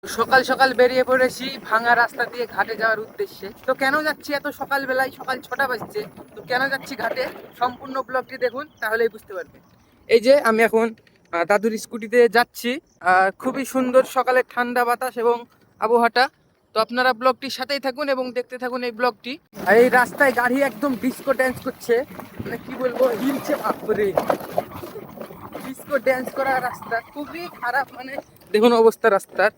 সকাল সকাল বেরিয়ে পড়েছি ভাঙা রাস্তা দিয়ে ঘাটে যাওয়ার উদ্দেশ্যে। তো কেন যাচ্ছি এত সকাল বেলায়, সকাল 6টা বাজছে, তো কেন যাচ্ছি ঘাটে সম্পূর্ণ ব্লগটি দেখুন তাহলেই বুঝতে পারবেন। এই যে আমি এখন দাদুর স্কুটিতে যাচ্ছি, খুবই সুন্দর সকালে ঠান্ডা বাতাস এবং আবহাওয়াটা। তো আপনারা ব্লগটির সাথেই থাকুন এবং দেখতে থাকুন এই ব্লগটি। আর এই রাস্তায় গাড়ি একদম ডিস্কো ড্যান্স করছে, মানে কি বলবো, হিলছে বাপরে। ডিস্কো ড্যান্স করা রাস্তা খুবই খারাপ, মানে দেখুন অবস্থা রাস্তার,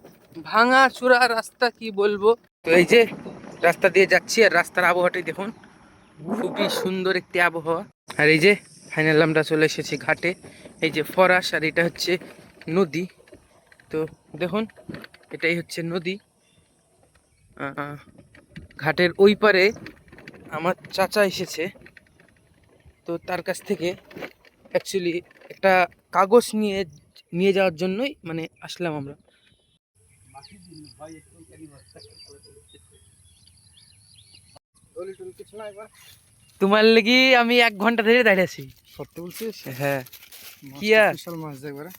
ভাঙা চূড়া রাস্তা, কি বলবো। তো এই যে রাস্তা দিয়ে যাচ্ছি আর রাস্তার আবহাওয়াটাই দেখুন, খুবই সুন্দর একটি আবহাওয়া। আর এই যে ফাইনাল আমরা চলে এসেছি ঘাটে। এই যে ফরাস আর এটা হচ্ছে নদী। তো দেখুন এটাই হচ্ছে নদী। ঘাটের ওই পারে আমার চাচা এসেছে, তো তার কাছ থেকে অ্যাকচুয়ালি একটা কাগজ নিয়ে নিয়ে যাওয়ার জন্যই মানে আসলাম আমরা। তোমার লাগি আমি 1 ঘন্টা ধরে দাঁড়িয়ে আছি। সত্যি বলছিস? হ্যাঁ। কি আর বিশাল মাছ একবারে,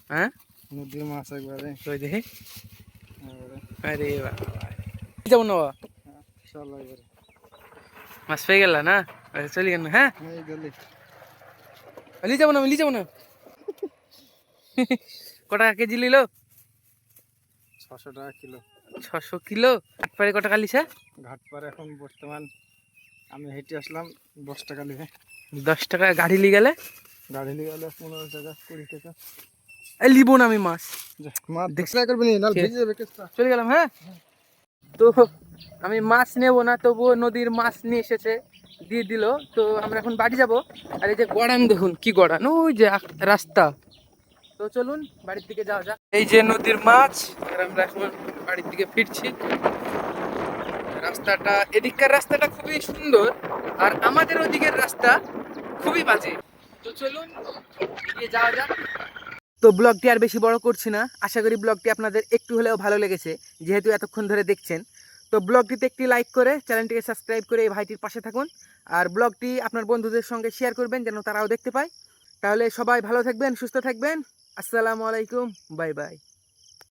হ্যাঁ নদীর মাছ একবারে। ওই দেখে, একবারে আরে বাবা যাবো না বাবা, বিশাল একবারে। মাছ পেয়ে গেল না, আচ্ছা চলি কেন, হ্যাঁ এই গেলি লি যাবো না, লি যাবো না। কটা কেজি নিল? 600 টাকা কিলো। 600 কিলো। একবারে কটা কালিছে? ঘাট পার এখন বর্তমান আমি হেঁটে আসলাম 10 টাকা নিবে। 10 টাকা গাড়ি লি গেলে? গাড়ি নিয়ে গেলে 15 টাকা 20 টাকা। এই লিবো না আমি মাছ, মাছ দেখতে করবি না, নাল ভিজে যাবে কেসটা। চলে গেলাম। হ্যাঁ, তো আমি মাছ নেবো না, তবুও নদীর মাছ নিয়ে এসেছে, দিয়ে দিল। তো আমরা এখন বাড়ি যাব। আর এই যে গড়ান দেখুন, কি গড়ান, ওই যে রাস্তা। তো চলুন বাড়ির দিকে যাওয়া যাক। এই যে নদীর মাছ, আর আমরা এখন বাড়ির দিকে ফিরছি। রাস্তাটা, এদিককার রাস্তাটা খুবই সুন্দর, আর আমাদের ওদিকের রাস্তা খুবই বাজে। তো চলুন এগিয়ে যাওয়া যাক। তো ব্লগটি আর বেশি বড় করছি না, আশা করি ব্লগটি আপনাদের একটু হলেও ভালো লেগেছে, যেহেতু এতক্ষণ ধরে দেখছেন। তো ব্লগটিতে একটি লাইক করে চ্যানেলটিকে সাবস্ক্রাইব করে এই ভাইটির পাশে থাকুন, আর ব্লগটি আপনার বন্ধুদের সঙ্গে শেয়ার করবেন যেন তারাও দেখতে পায়। তাহলে সবাই ভালো থাকবেন, সুস্থ থাকবেন। আসসালামু আলাইকুম, বাই বাই।